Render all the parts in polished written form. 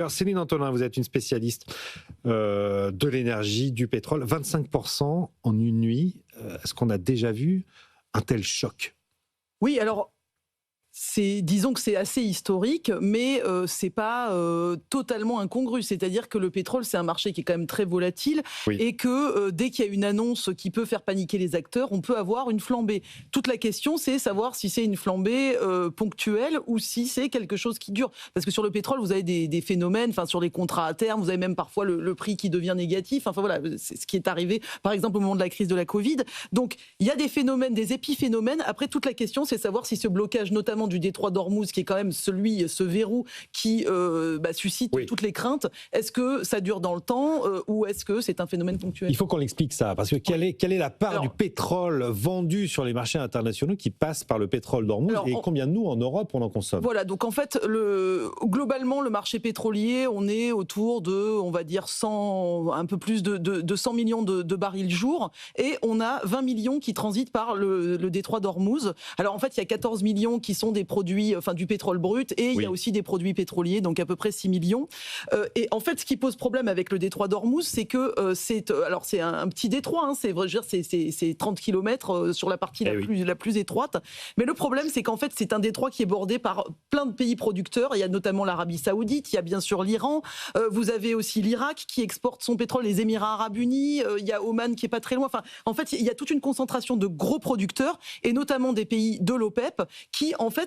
Alors Céline Antonin, vous êtes une spécialiste de l'énergie, du pétrole. 25% en une nuit. Est-ce qu'on a déjà vu un tel choc ? Oui, alors... disons que c'est assez historique, mais c'est pas totalement incongru. C'est-à-dire que le pétrole, c'est un marché qui est quand même très volatile, oui. Et que dès qu'il y a une annonce qui peut faire paniquer les acteurs, on peut avoir une flambée. Toute la question, c'est savoir si c'est une flambée ponctuelle ou si c'est quelque chose qui dure. Parce que sur le pétrole, vous avez des phénomènes, enfin sur les contrats à terme, vous avez même parfois le prix qui devient négatif. Enfin voilà, c'est ce qui est arrivé, par exemple au moment de la crise de la Covid. Donc il y a des phénomènes, des épiphénomènes. Après, toute la question, c'est savoir si ce blocage, notamment du détroit d'Ormuz, qui est quand même ce verrou qui suscite toutes les craintes. Est-ce que ça dure dans le temps ou est-ce que c'est un phénomène ponctuel ? Il faut qu'on l'explique ça, parce que quelle est la part du pétrole vendu sur les marchés internationaux qui passe par le pétrole d'Ormuz et combien nous, en Europe, on en consomme ? Voilà, donc en fait, globalement, le marché pétrolier, on est autour de, on va dire, un peu plus de 100 millions de barils jour, et on a 20 millions qui transitent par le détroit d'Ormuz. Alors en fait, il y a 14 millions qui sont des produits, du pétrole brut, et il y a aussi des produits pétroliers, donc à peu près 6 millions. Et en fait, ce qui pose problème avec le détroit d'Ormuz, c'est que c'est un petit détroit, hein, c'est 30 km sur la partie la plus étroite. Mais le problème, c'est qu'en fait, c'est un détroit qui est bordé par plein de pays producteurs. Il y a notamment l'Arabie Saoudite, il y a bien sûr l'Iran, vous avez aussi l'Irak qui exporte son pétrole, les Émirats Arabes Unis, il y a Oman qui est pas très loin. Enfin, en fait, il y a toute une concentration de gros producteurs, et notamment des pays de l'OPEP, qui, en fait,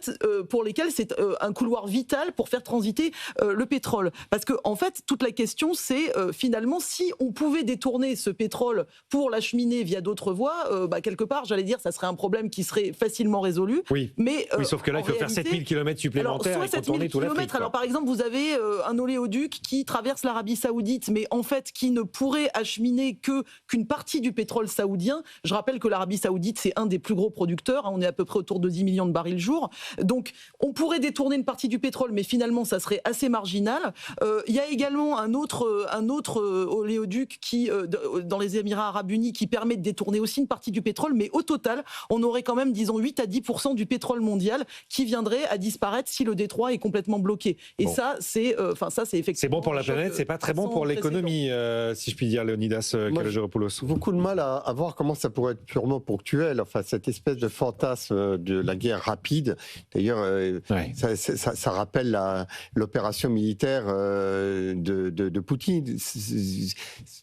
pour lesquels c'est un couloir vital pour faire transiter le pétrole. Parce que, en fait, toute la question, c'est finalement, si on pouvait détourner ce pétrole pour l'acheminer via d'autres voies, quelque part, j'allais dire, ça serait un problème qui serait facilement résolu. Oui, mais sauf que là, il faut faire 7000 km supplémentaires et contourner tout l'Afrique. Alors, par exemple, vous avez un oléoduc qui traverse l'Arabie Saoudite, mais en fait, qui ne pourrait acheminer qu'une partie du pétrole saoudien. Je rappelle que l'Arabie Saoudite, c'est un des plus gros producteurs. Hein, on est à peu près autour de 10 millions de barils jour. Donc, on pourrait détourner une partie du pétrole, mais finalement, ça serait assez marginal. Il y a également un autre oléoduc qui, dans les Émirats Arabes Unis, qui permet de détourner aussi une partie du pétrole, mais au total, on aurait quand même, disons, 8 à 10% du pétrole mondial qui viendrait à disparaître si le détroit est complètement bloqué. Et ça, c'est effectivement... C'est bon pour la planète, c'est pas très bon pour l'économie, si je puis dire, Léonidas Kalogeropoulos. Beaucoup de mal à voir comment ça pourrait être purement ponctuel. Enfin, cette espèce de fantasme de la guerre rapide. D'ailleurs, ça rappelle l'opération militaire de Poutine.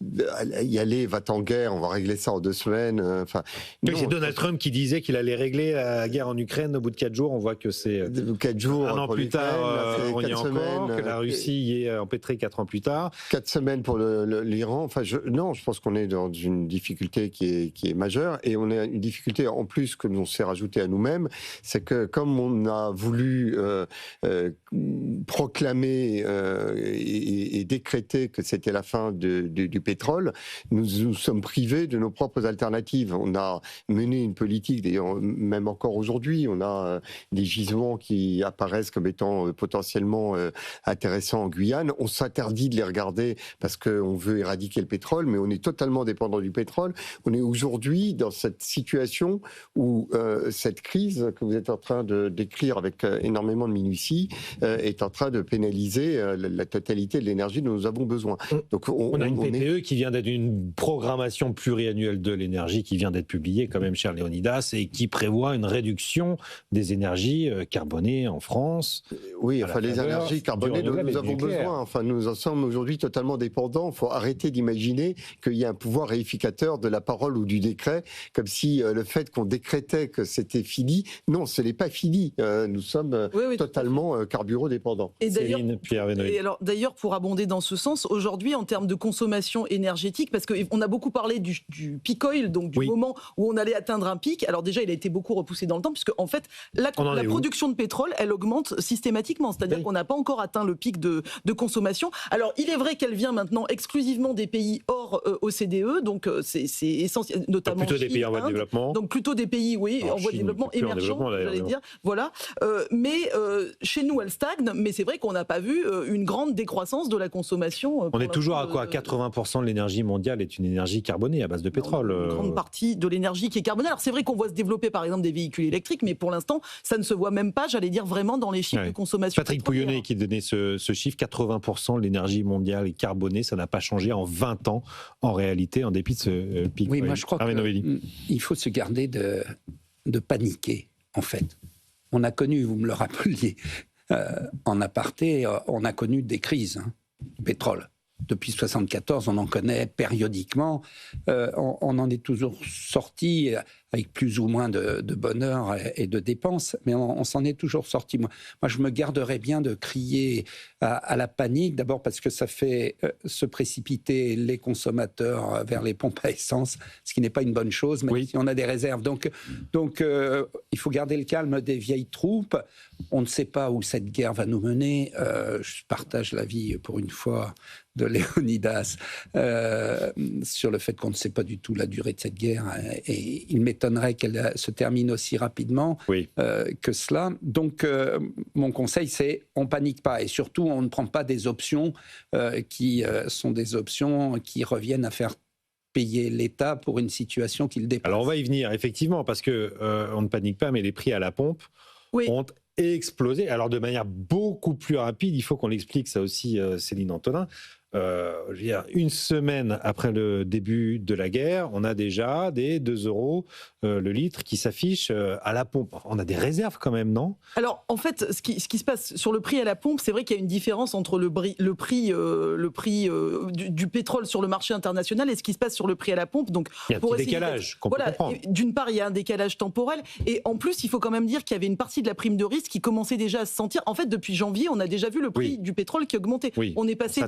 Y aller, va en guerre, on va régler ça en 2 semaines. C'est Donald Trump qui disait qu'il allait régler la guerre en Ukraine au bout de 4 jours. On voit que c'est 4 jours. Un an plus tard, on y est encore, que la Russie y est empêtrée 4 ans plus tard. 4 semaines pour l'Iran. Je pense qu'on est dans une difficulté qui est majeure, et on a une difficulté en plus que l'on s'est rajouté à nous-mêmes, c'est que comme on a voulu proclamer et décréter que c'était la fin du pétrole, nous sommes privés de nos propres alternatives. On a mené une politique, d'ailleurs même encore aujourd'hui, on a des gisements qui apparaissent comme étant potentiellement intéressants en Guyane. On s'interdit de les regarder parce qu'on veut éradiquer le pétrole, mais on est totalement dépendant du pétrole. On est aujourd'hui dans cette situation où cette crise que vous êtes en train de décrire avec énormément de minutie est en train de pénaliser la totalité de l'énergie dont nous avons besoin. Donc on a une PPE qui vient d'être une programmation pluriannuelle de l'énergie qui vient d'être publiée quand même, cher Léonidas, et qui prévoit une réduction des énergies carbonées en France. Oui, les énergies carbonées dont nous avons besoin. Enfin, nous en sommes aujourd'hui totalement dépendants. Il faut arrêter d'imaginer qu'il y a un pouvoir réificateur de la parole ou du décret, comme si le fait qu'on décrétait que c'était fini. Non, ce n'est pas fini. Nous sommes totalement carburodépendants. Et d'ailleurs, pour abonder dans ce sens, aujourd'hui, en termes de consommation énergétique, parce qu'on a beaucoup parlé du peak oil, donc du moment où on allait atteindre un pic. Alors déjà, il a été beaucoup repoussé dans le temps, puisque en fait, la production de pétrole, elle augmente systématiquement. C'est-à-dire qu'on n'a pas encore atteint le pic de consommation. Alors, il est vrai qu'elle vient maintenant exclusivement des pays hors OCDE, donc c'est essentiel, notamment plutôt Chine, des pays en voie de développement. Donc plutôt des pays, en voie de développement émergents, j'allais dire. voilà. Mais chez nous, elle stagne. Mais c'est vrai qu'on n'a pas vu une grande décroissance de la consommation. On est toujours à quoi? 80% de l'énergie mondiale est une énergie carbonée à base de pétrole. Une grande partie de l'énergie qui est carbonée. Alors c'est vrai qu'on voit se développer par exemple des véhicules électriques, mais pour l'instant, ça ne se voit même pas, j'allais dire vraiment dans les chiffres de consommation. Patrick Pouyanné qui donnait ce chiffre, 80% de l'énergie mondiale est carbonée, ça n'a pas changé en 20 ans en réalité, en dépit de ce pic. Oui, moi je crois qu'il faut se garder de paniquer, en fait. On a connu, vous me le rappeliez, en aparté, on a connu des crises, pétrole. Depuis 1974, on en connaît périodiquement. On en est toujours sorti avec plus ou moins de bonheur et de dépenses, mais on s'en est toujours sorti. Moi, je me garderais bien de crier à la panique, d'abord parce que ça fait se précipiter les consommateurs vers les pompes à essence, ce qui n'est pas une bonne chose, même si on a des réserves. Donc, il faut garder le calme des vieilles troupes. On ne sait pas où cette guerre va nous mener. Je partage l'avis, pour une fois, de Léonidas sur le fait qu'on ne sait pas du tout la durée de cette guerre, et il m'étonnerait qu'elle se termine aussi rapidement que cela. Donc mon conseil, c'est on panique pas, et surtout on ne prend pas des options qui sont des options qui reviennent à faire payer l'État pour une situation qu'il dépasse. Alors on va y venir effectivement, parce que on ne panique pas, mais les prix à la pompe ont explosé, alors de manière beaucoup plus rapide. Il faut qu'on l'explique ça aussi, Céline Antonin. Je veux dire, une semaine après le début de la guerre, on a déjà des 2 € le litre qui s'affichent à la pompe. On a des réserves quand même, non? Alors, en fait, ce qui se passe sur le prix à la pompe, c'est vrai qu'il y a une différence entre le prix du pétrole sur le marché international et ce qui se passe sur le prix à la pompe. Donc, il y a un petit décalage qu'on peut comprendre. D'une part, il y a un décalage temporel, et en plus, il faut quand même dire qu'il y avait une partie de la prime de risque qui commençait déjà à se sentir. En fait, depuis janvier, on a déjà vu le prix du pétrole qui augmentait. On est passé à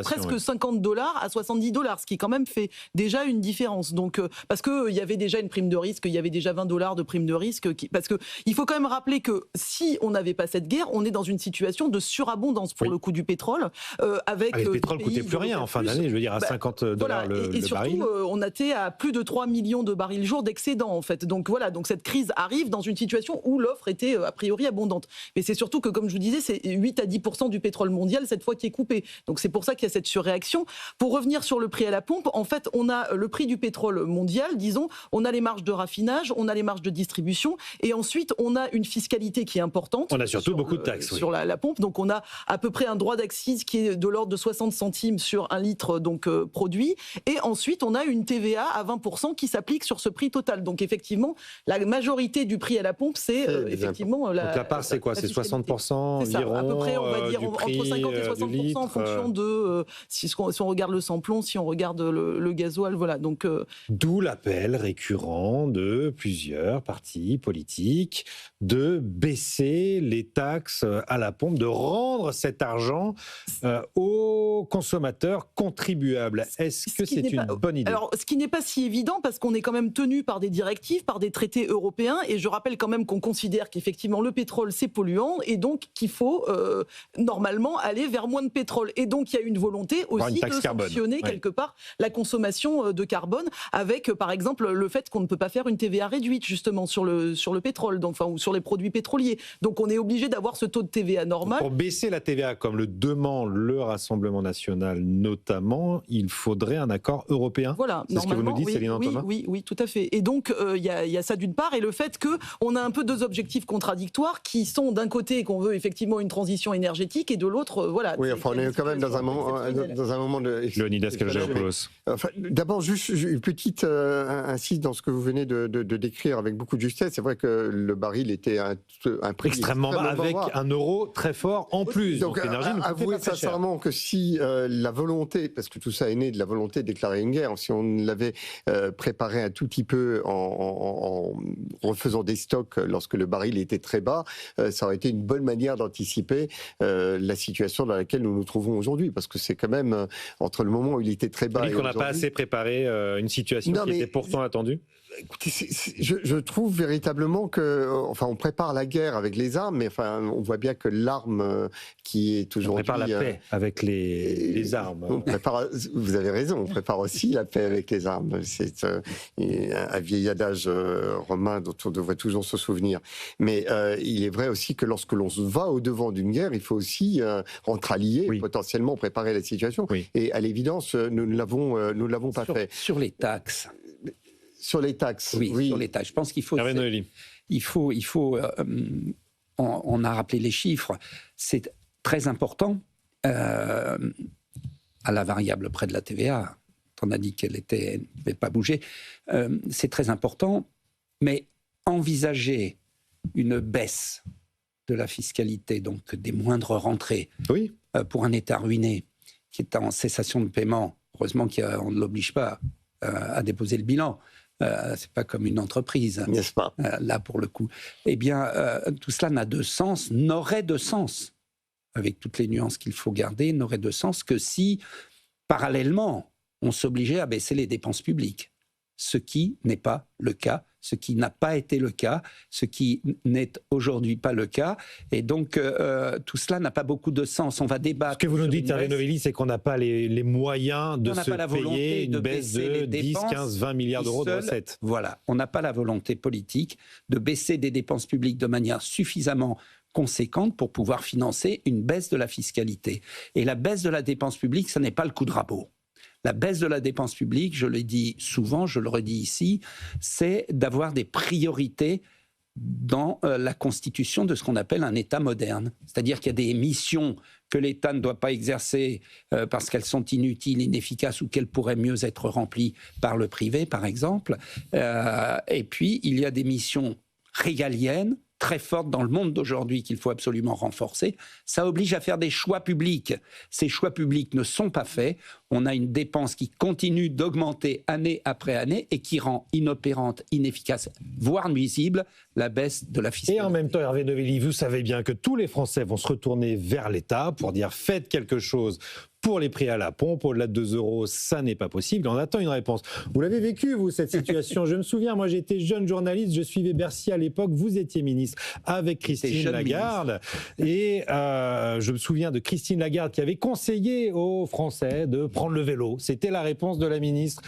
presque $50 à $70, ce qui quand même fait déjà une différence. Donc, parce qu'il y avait déjà une prime de risque, il y avait déjà $20 de prime de risque. Parce qu'il faut quand même rappeler que si on n'avait pas cette guerre, on est dans une situation de surabondance pour le coût du pétrole. Le pétrole ne coûtait plus rien en fin d'année, je veux dire, à $50 le baril. Et surtout, on était à plus de 3 millions de barils jour d'excédent, en fait. Donc voilà, donc cette crise arrive dans une situation où l'offre était a priori abondante. Mais c'est surtout que, comme je vous disais, c'est 8 à 10% du pétrole mondial cette fois qui est coupé. Donc c'est pour ça qu'il y a cette surréaction. Pour revenir sur le prix à la pompe, en fait, on a le prix du pétrole mondial, disons, on a les marges de raffinage, on a les marges de distribution, et ensuite on a une fiscalité qui est importante. On a surtout beaucoup de taxes sur la pompe. Donc on a à peu près un droit d'accise qui est de l'ordre de 60 centimes sur un litre produit, et ensuite on a une TVA à 20% qui s'applique sur ce prix total. Donc effectivement, la majorité du prix à la pompe, c'est effectivement donc la part, c'est quoi? C'est 60% environ, à peu près, on va dire, du entre prix, 50 et 60% en fonction de si on regarde le samplon, si on regarde le gasoil, voilà. Donc d'où l'appel récurrent de plusieurs partis politiques de baisser les taxes à la pompe, de rendre cet argent aux consommateurs contribuables. Est-ce que c'est une bonne idée? Alors, ce qui n'est pas si évident, parce qu'on est quand même tenu par des directives, par des traités européens, et je rappelle quand même qu'on considère qu'effectivement le pétrole c'est polluant, et donc qu'il faut normalement aller vers moins de pétrole. Et donc il y a une volonté aussi de sanctionner quelque part la consommation de carbone, avec par exemple le fait qu'on ne peut pas faire une TVA réduite justement sur le pétrole, donc, ou sur les produits pétroliers. Donc on est obligé d'avoir ce taux de TVA normal. Pour baisser la TVA, comme le demande le Rassemblement national notamment, il faudrait un accord européen. Voilà, c'est ce que vous nous dites, Céline Antonin. Oui, tout à fait. Et donc il y a ça d'une part, et le fait qu'on a un peu deux objectifs contradictoires qui sont d'un côté qu'on veut effectivement une transition énergétique, et de l'autre, voilà. Oui, enfin on est quand même dans un moment de... Léonidas Kalogeropoulos. Enfin, d'abord, juste une petite insiste dans ce que vous venez de décrire avec beaucoup de justesse. C'est vrai que le baril était un prix extrêmement bas, avec un euro très fort en plus. Donc l'énergie avouez sincèrement que si la volonté, parce que tout ça est né de la volonté de déclarer une guerre, si on l'avait préparé un tout petit peu en refaisant des stocks lorsque le baril était très bas, ça aurait été une bonne manière d'anticiper la situation dans laquelle nous nous trouvons aujourd'hui, parce que c'est quand même entre le moment où il était très bas et qu'on n'a pas assez préparé une situation qui était pourtant attendue. Écoutez, je trouve véritablement que, enfin, on prépare la guerre avec les armes, mais enfin, on voit bien que l'arme qui est aujourd'hui... On prépare la paix avec les armes. Vous avez raison, on prépare aussi la paix avec les armes. C'est un vieil adage romain dont on devrait toujours se souvenir. Mais il est vrai aussi que lorsque l'on va au-devant d'une guerre, il faut aussi entre alliés, potentiellement préparer la situation. Oui. Et à l'évidence, nous ne l'avons pas fait. Sur les taxes. Sur les taxes, oui. Sur les taxes. Je pense qu'il faut... on a rappelé les chiffres. C'est très important. À la variable près de la TVA, on a dit qu'elle n'avait pas bougé. C'est très important. Mais envisager une baisse de la fiscalité, donc des moindres rentrées, pour un État ruiné qui est en cessation de paiement, heureusement qu'on ne l'oblige pas à déposer le bilan. C'est pas comme une entreprise, n'est-ce pas, là pour le coup. Eh bien, tout cela n'aurait de sens, avec toutes les nuances qu'il faut garder, n'aurait de sens que si, parallèlement, on s'obligeait à baisser les dépenses publiques. Ce qui n'est pas le cas, ce qui n'a pas été le cas, ce qui n'est aujourd'hui pas le cas. Et donc, tout cela n'a pas beaucoup de sens. On va débattre. Ce que vous nous dites, Hervé Novelli, c'est qu'on n'a pas les moyens de se payer une baisse de 10, 15, 20 milliards d'euros de recettes. Voilà, on n'a pas la volonté politique de baisser des dépenses publiques de manière suffisamment conséquente pour pouvoir financer une baisse de la fiscalité. Et la baisse de la dépense publique, ce n'est pas le coup de rabot. La baisse de la dépense publique, je le dis souvent, je le redis ici, c'est d'avoir des priorités dans la constitution de ce qu'on appelle un État moderne. C'est-à-dire qu'il y a des missions que l'État ne doit pas exercer parce qu'elles sont inutiles, inefficaces ou qu'elles pourraient mieux être remplies par le privé, par exemple. Et puis, il y a des missions régaliennes, très forte dans le monde d'aujourd'hui qu'il faut absolument renforcer. Ça oblige à faire des choix publics. Ces choix publics ne sont pas faits. On a une dépense qui continue d'augmenter année après année et qui rend inopérante, inefficace, voire nuisible, la baisse de la fiscalité. Et en même temps, Hervé Novelli, vous savez bien que tous les Français vont se retourner vers l'État pour dire faites quelque chose pour les prix à la pompe, au-delà de 2 €, ça n'est pas possible. On attend une réponse. Vous l'avez vécu, vous, cette situation. Je me souviens, moi, j'étais jeune journaliste, je suivais Bercy à l'époque. Vous étiez ministre avec Christine Lagarde. Et je me souviens de Christine Lagarde qui avait conseillé aux Français de prendre le vélo. C'était la réponse de la ministre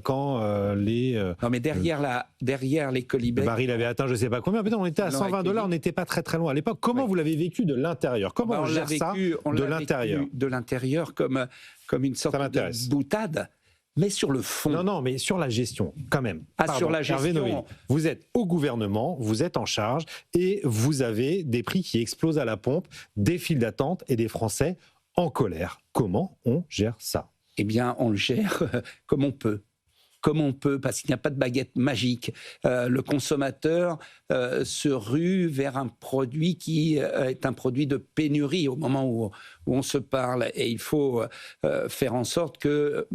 quand les... non, mais derrière les colibets... Le baril avait atteint je ne sais pas combien. On était à $120, on n'était pas très très loin à l'époque. Comment vous l'avez vécu de l'intérieur? Comment on gère ça de l'intérieur? De l'intérieur comme une sorte de boutade, mais sur le fond. Non, mais sur la gestion, quand même. Sur la gestion. Hervé Novelli, vous êtes au gouvernement, vous êtes en charge, et vous avez des prix qui explosent à la pompe, des files d'attente et des Français en colère. Comment on gère ça? Eh bien, on le gère comme on peut. Comme on peut, parce qu'il n'y a pas de baguette magique. Le consommateur se rue vers un produit qui est un produit de pénurie au moment où on se parle. Et il faut faire en sorte que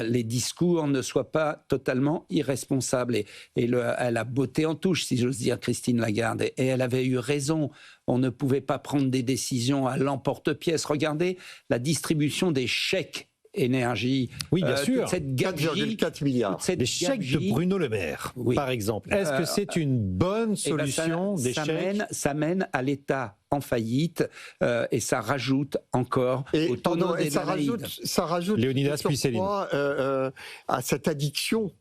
les discours ne soient pas totalement irresponsables. Et elle a botté en touche, si j'ose dire, Christine Lagarde. Et elle avait eu raison. On ne pouvait pas prendre des décisions à l'emporte-pièce. Regardez la distribution des chèques énergie. Oui, bien sûr. Cette 4,4 milliards. Des chèques de Bruno Le Maire, par exemple. Est-ce que c'est une bonne solution des chèques? Ça mène à l'État en faillite et ça rajoute encore au tonneau des Danaïdes. Ça rajoute Léonidas puis Céline. À cette addiction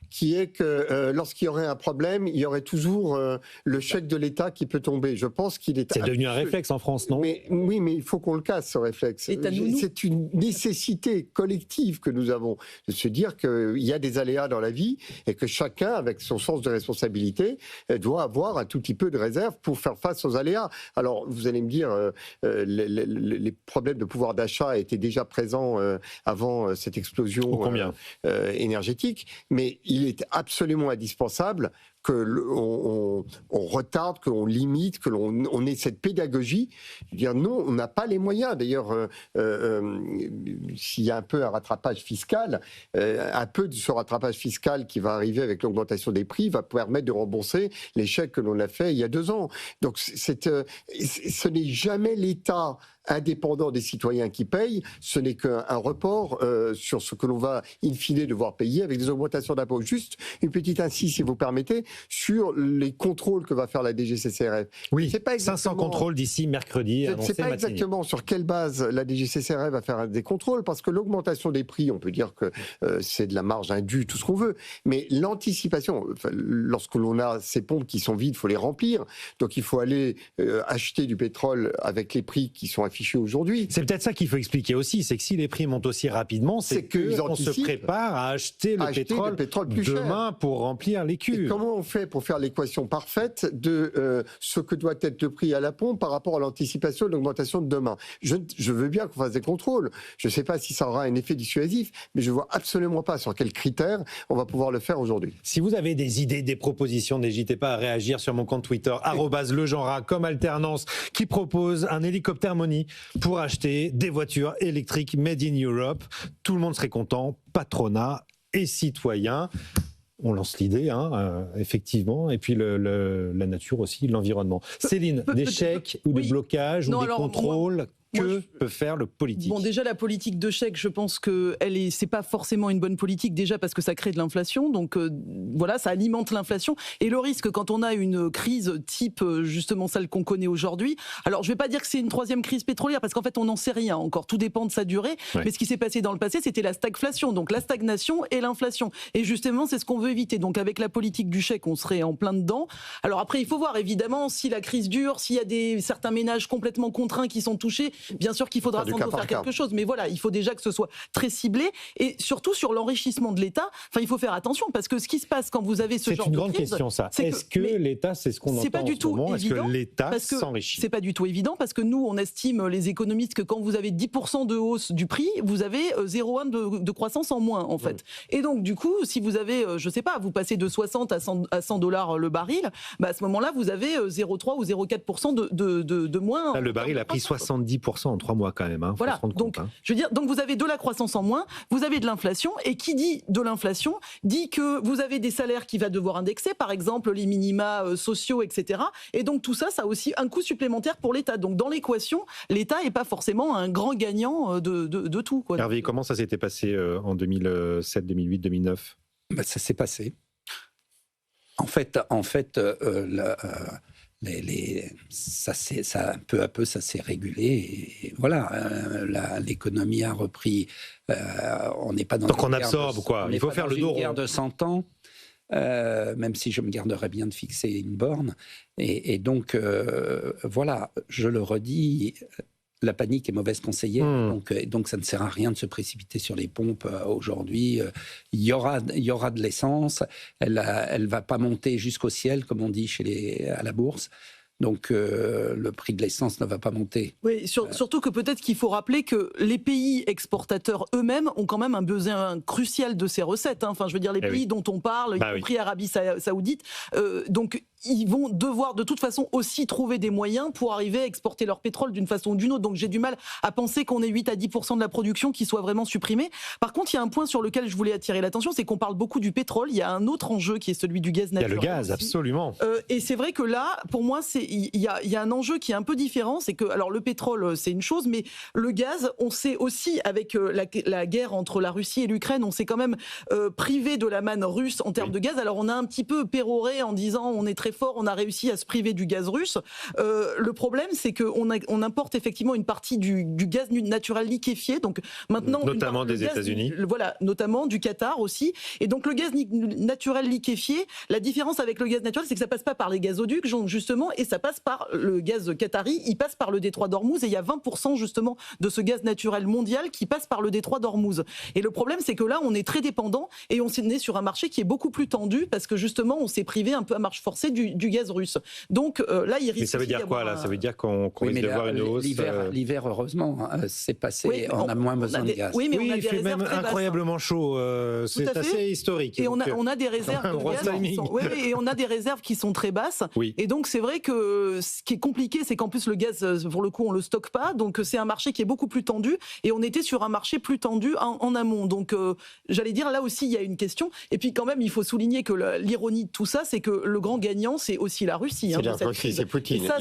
qui est que lorsqu'il y aurait un problème, il y aurait toujours le chèque de l'État qui peut tomber. Je pense qu'il est... C'est devenu un réflexe en France, non? Oui, mais il faut qu'on le casse, ce réflexe. C'est une nécessité collective que nous avons, de se dire qu'il y a des aléas dans la vie et que chacun, avec son sens de responsabilité, doit avoir un tout petit peu de réserve pour faire face aux aléas. Alors, vous allez me dire, les problèmes de pouvoir d'achat étaient déjà présents avant cette explosion énergétique, mais il est absolument indispensable qu'on retarde, qu'on limite, que l'on ait cette pédagogie. Je veux dire, non, on n'a pas les moyens. D'ailleurs, s'il y a un peu un rattrapage fiscal, un peu de ce rattrapage fiscal qui va arriver avec l'augmentation des prix va permettre de rembourser les chèques que l'on a fait il y a 2 ans. Donc, ce n'est jamais l'État indépendant des citoyens qui payent, ce n'est qu'un report sur ce que l'on va in fine devoir payer avec des augmentations d'impôts. Juste une petite insiste, si vous permettez, sur les contrôles que va faire la DGCCRF. Oui, 500 contrôles d'ici mercredi. Je ne sais pas exactement sur quelle base la DGCCRF va faire des contrôles, parce que l'augmentation des prix, on peut dire que c'est de la marge indue, tout ce qu'on veut, mais l'anticipation, lorsque l'on a ces pompes qui sont vides, il faut les remplir, donc il faut aller acheter du pétrole avec les prix qui sont affichés aujourd'hui. C'est peut-être ça qu'il faut expliquer aussi, c'est que si les prix montent aussi rapidement, c'est qu'on se prépare à acheter le pétrole plus demain cher pour remplir les cuves. Et comment on fait pour faire l'équation parfaite de ce que doit être le prix à la pompe par rapport à l'anticipation de l'augmentation de demain? Je veux bien qu'on fasse des contrôles. Je ne sais pas si ça aura un effet dissuasif, mais je ne vois absolument pas sur quels critères on va pouvoir le faire aujourd'hui. Si vous avez des idées, des propositions, n'hésitez pas à réagir sur mon compte Twitter, @legenrat, comme alternance, qui propose un hélicoptère Money pour acheter des voitures électriques made in Europe. Tout le monde serait content, patronat et citoyens. On lance l'idée, effectivement, et puis la nature aussi, l'environnement. Céline, des chèques ou des blocages ou des contrôles que peut faire le politique? Bon, déjà, la politique de chèque, je pense que c'est pas forcément une bonne politique, déjà parce que ça crée de l'inflation, donc voilà, ça alimente l'inflation. Et le risque, quand on a une crise type, justement, celle qu'on connaît aujourd'hui, alors je vais pas dire que c'est une 3e crise pétrolière, parce qu'en fait, on n'en sait rien encore, tout dépend de sa durée, mais ce qui s'est passé dans le passé, c'était la stagflation, donc la stagnation et l'inflation. Et justement, c'est ce qu'on veut éviter. Donc avec la politique du chèque, on serait en plein dedans. Alors après, il faut voir, évidemment, si la crise dure, s'il y a certains ménages complètement contraints qui sont touchés, bien sûr qu'il faudra sans doute faire quelque chose, mais voilà, il faut déjà que ce soit très ciblé, et surtout sur l'enrichissement de l'État, il faut faire attention, parce que ce qui se passe quand vous avez ce genre de crise... C'est une grande question, ça. Est-ce que l'État, c'est ce qu'on entend en ce moment, est-ce que l'État s'enrichit? C'est pas du tout évident, parce que nous, on estime, les économistes, que quand vous avez 10% de hausse du prix, vous avez 0,1 de croissance en moins, en fait. Et donc, du coup, si vous avez, je sais pas, vous passez de 60 à $100 le baril, à ce moment-là, vous avez 0,3 ou 0,4% de moins. Là, le baril a pris 70% en 3 mois quand même. Voilà, donc je veux dire, donc vous avez de la croissance en moins, vous avez de l'inflation, et qui dit de l'inflation dit que vous avez des salaires qui va devoir indexer, par exemple les minima sociaux, etc. Et donc tout ça, ça a aussi un coût supplémentaire pour l'État. Donc dans l'équation, l'État n'est pas forcément un grand gagnant de tout, quoi. Hervé, comment ça s'était passé en 2007, 2008, 2009 ? Ça s'est passé. En fait, ça, peu à peu, ça s'est régulé. Et voilà, l'économie a repris. On n'est pas dans. Donc on absorbe, quoi. Il faut faire le dos rond. Une guerre de 100 ans, même si je me garderais bien de fixer une borne. Et donc, voilà, je le redis. La panique est mauvaise conseillère, donc ça ne sert à rien de se précipiter sur les pompes aujourd'hui. Il y aura de l'essence, elle va pas monter jusqu'au ciel, comme on dit à la bourse. Donc le prix de l'essence ne va pas monter. Oui, surtout que peut-être qu'il faut rappeler que les pays exportateurs eux-mêmes ont quand même un besoin crucial de ces recettes. Enfin, je veux dire, les pays dont on parle, y compris Arabie Saoudite, donc ils vont devoir de toute façon aussi trouver des moyens pour arriver à exporter leur pétrole d'une façon ou d'une autre. Donc j'ai du mal à penser qu'on ait 8 à 10% de la production qui soit vraiment supprimée. Par contre, il y a un point sur lequel je voulais attirer l'attention, c'est qu'on parle beaucoup du pétrole. Il y a un autre enjeu qui est celui du gaz naturel. Il y a le gaz, aussi. Absolument. Et c'est vrai que là, pour moi, il y a un enjeu qui est un peu différent. C'est que, alors le pétrole, c'est une chose, mais le gaz, on sait aussi, avec la guerre entre la Russie et l'Ukraine, on s'est quand même privé de la manne russe en termes de gaz. Alors on a un petit peu péroré en disant on est très fort, on a réussi à se priver du gaz russe. Le problème, c'est qu'on importe effectivement une partie du gaz naturel liquéfié. Donc maintenant, notamment des États-Unis. Voilà, notamment du Qatar aussi. Et donc le gaz naturel liquéfié, la différence avec le gaz naturel, c'est que ça passe pas par les gazoducs, justement, et ça passe par le gaz qatari. Il passe par le détroit d'Ormuz, et il y a 20% justement de ce gaz naturel mondial qui passe par le détroit d'Ormuz. Et le problème, c'est que là, on est très dépendant, et on est sur un marché qui est beaucoup plus tendu parce que justement, on s'est privé un peu à marche forcée du gaz russe. Donc là, il risque. Mais ça veut dire quoi là? Ça veut dire qu'on risque de voir une hausse. L'hiver, heureusement, c'est passé. On a moins besoin de gaz. Oui, mais on a il des fait réserves même très incroyablement chaud. C'est assez historique. Et on a des réserves de gaz. Et on a des réserves qui sont très basses. Oui. Et donc c'est vrai que ce qui est compliqué, c'est qu'en plus le gaz, pour le coup, on le stocke pas. Donc c'est un marché qui est beaucoup plus tendu. Et on était sur un marché plus tendu en amont. Donc j'allais dire, là aussi, il y a une question. Et puis quand même, il faut souligner que l'ironie de tout ça, c'est que le grand gagnant, c'est aussi la Russie. C'est la Russie, c'est Poutine. Et ça,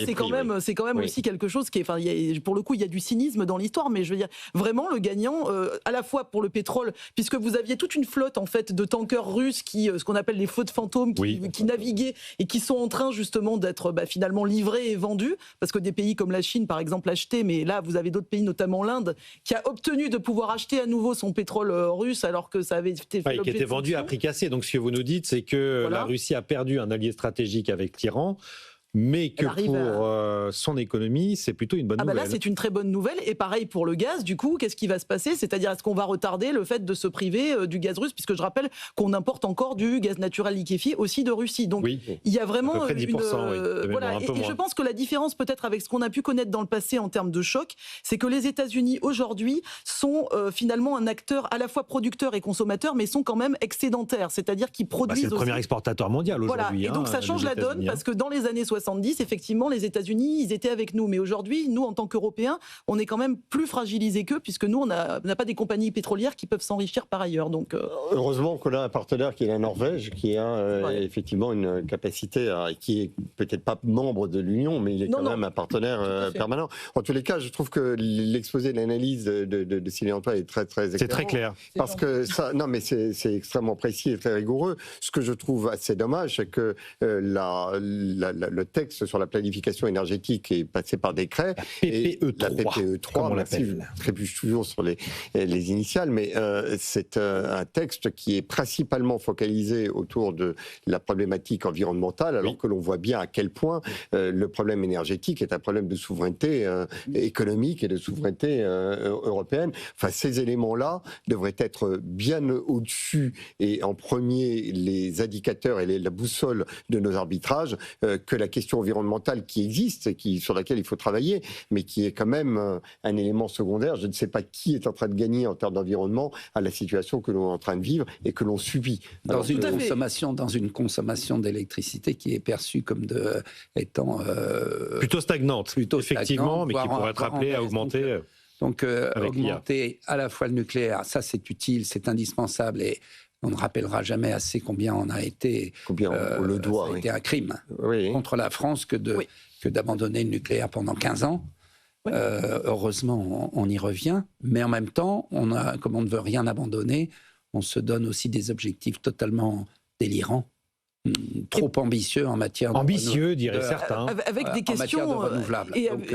c'est quand même aussi quelque chose qui est... Enfin, pour le coup, il y a du cynisme dans l'histoire. Mais je veux dire, vraiment, le gagnant, à la fois pour le pétrole, puisque vous aviez toute une flotte, en fait, de tankers russes, ce qu'on appelle les flottes fantômes, qui naviguaient et qui sont en train, justement, d'être finalement livrés et vendus. Parce que des pays comme la Chine, par exemple, achetaient. Mais là, vous avez d'autres pays, notamment l'Inde, qui a obtenu de pouvoir acheter à nouveau son pétrole russe alors que ça avait été fait qui était vendu à prix cassé. Donc ce que vous nous dites, c'est que la Russie a perdu un allié stratégique avec l'Iran, mais que pour son économie, c'est plutôt une bonne nouvelle. Là, c'est une très bonne nouvelle. Et pareil pour le gaz, du coup, qu'est-ce qui va se passer? C'est-à-dire, est-ce qu'on va retarder le fait de se priver du gaz russe? Puisque je rappelle qu'on importe encore du gaz naturel liquéfié aussi de Russie. Donc, il y a vraiment à peu près 10%, voilà. Et je pense que la différence, peut-être, avec ce qu'on a pu connaître dans le passé en termes de choc, c'est que les États-Unis, aujourd'hui, sont finalement un acteur à la fois producteur et consommateur, mais sont quand même excédentaires. C'est-à-dire qu'ils produisent c'est le premier exportateur mondial aujourd'hui. Et donc, ça change la donne, parce que dans les années 70, effectivement, les États-Unis, ils étaient avec nous. Mais aujourd'hui, nous, en tant qu'Européens, on est quand même plus fragilisés qu'eux, puisque nous, on n'a pas des compagnies pétrolières qui peuvent s'enrichir par ailleurs. Donc, heureusement qu'on a un partenaire qui est la Norvège, qui a effectivement une capacité, qui est peut-être pas membre de l'Union, mais il est quand même un partenaire permanent. En tous les cas, je trouve que l'exposé de l'analyse de Céline Antoine est très, très éclairant. C'est très clair. Parce que ça, non, mais c'est extrêmement précis et très rigoureux. Ce que je trouve assez dommage, c'est que le texte sur la planification énergétique est passé par décret. La PPE3, comme on l'appelle. Je trébuche toujours sur les initiales, mais c'est un texte qui est principalement focalisé autour de la problématique environnementale, alors que l'on voit bien à quel point le problème énergétique est un problème de souveraineté économique et de souveraineté européenne. Enfin, ces éléments-là devraient être bien au-dessus et en premier les indicateurs et la boussole de nos arbitrages que la question environnementale qui existe, sur laquelle il faut travailler, mais qui est quand même un élément secondaire. Je ne sais pas qui est en train de gagner en termes d'environnement à la situation que l'on est en train de vivre et que l'on subit. Dans une consommation d'électricité qui est perçue comme étant plutôt stagnante, effectivement, mais qui pourrait être appelée à augmenter. Donc augmenter à la fois le nucléaire, ça c'est utile, c'est indispensable et on ne rappellera jamais assez combien on a été. Combien on le doit. Ça a été un crime contre la France que d'abandonner le nucléaire pendant 15 ans. Heureusement, on y revient. Mais en même temps, comme on ne veut rien abandonner, on se donne aussi des objectifs totalement délirants. Trop ambitieux en matière ambitieux, diraient certains. Avec des questions. En matière de renouvelables. Donc,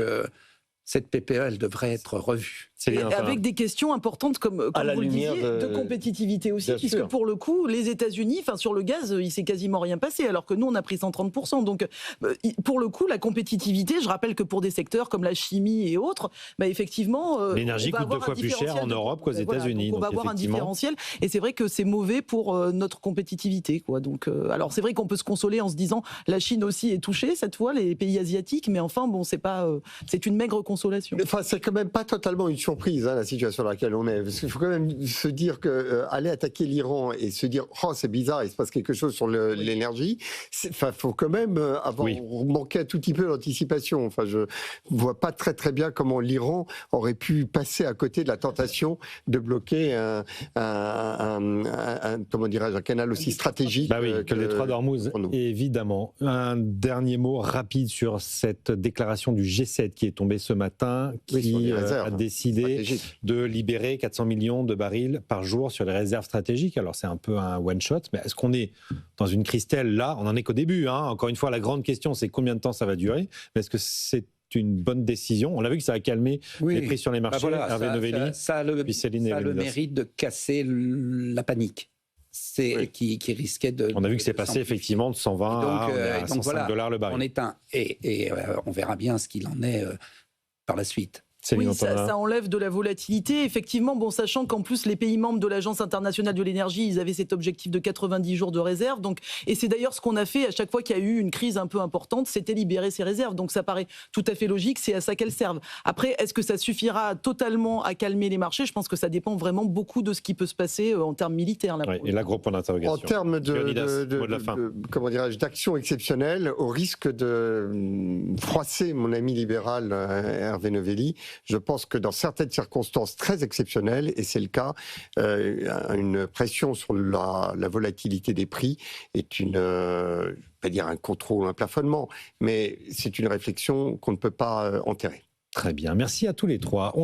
cette PPE, elle devrait être revue. Avec des questions importantes comme vous le disiez, de compétitivité aussi, puisque pour le coup, les États-Unis, sur le gaz, il s'est quasiment rien passé, alors que nous, on a pris 130%. Donc, pour le coup, la compétitivité, je rappelle que pour des secteurs comme la chimie et autres, effectivement... l'énergie coûte 2 fois plus cher en Europe qu'aux États-Unis. On va avoir un différentiel, et c'est vrai que c'est mauvais pour notre compétitivité. Donc, alors, c'est vrai qu'on peut se consoler en se disant, la Chine aussi est touchée, cette fois, les pays asiatiques, mais enfin, bon, c'est une maigre consolation. Enfin, c'est quand même pas totalement une surprise, la situation dans laquelle on est. Parce qu'il faut quand même se dire que aller attaquer l'Iran et se dire c'est bizarre, il se passe quelque chose sur l'énergie. Faut quand même avoir manqué un tout petit peu d'anticipation. Enfin, je vois pas très très bien comment l'Iran aurait pu passer à côté de la tentation de bloquer comment dirais-je, un canal aussi stratégique que le détroit d'Ormuz. Évidemment. Un dernier mot rapide sur cette déclaration du G7 qui est tombée ce matin, qui a décidé de libérer 400 millions de barils par jour sur les réserves stratégiques. Alors c'est un peu un one-shot, mais est-ce qu'on est dans une crise telle? Là, on n'en est qu'au début. Encore une fois, la grande question, c'est combien de temps ça va durer. Mais est-ce que c'est une bonne décision? On a vu que ça a calmé les prix sur les marchés. Hervé Novelli, ça a le mérite de casser la panique. Qui risquait de... On a vu que c'est passé effectivement de 120 à 105 $ le baril. On verra bien ce qu'il en est par la suite. Oui, ça enlève de la volatilité. Effectivement, bon, sachant qu'en plus, les pays membres de l'Agence internationale de l'énergie, ils avaient cet objectif de 90 jours de réserve. Donc, et c'est d'ailleurs ce qu'on a fait à chaque fois qu'il y a eu une crise un peu importante, c'était libérer ces réserves. Donc, ça paraît tout à fait logique, c'est à ça qu'elles servent. Après, est-ce que ça suffira totalement à calmer les marchés ? Je pense que ça dépend vraiment beaucoup de ce qui peut se passer en termes militaires. Là, et là, gros point d'interrogation. En termes comment dirais-je, d'action exceptionnelle, au risque de froisser mon ami libéral Hervé Novelli, je pense que dans certaines circonstances très exceptionnelles, et c'est le cas, une pression sur la volatilité des prix est je ne vais pas dire un contrôle, un plafonnement, mais c'est une réflexion qu'on ne peut pas enterrer. Très bien, merci à tous les trois.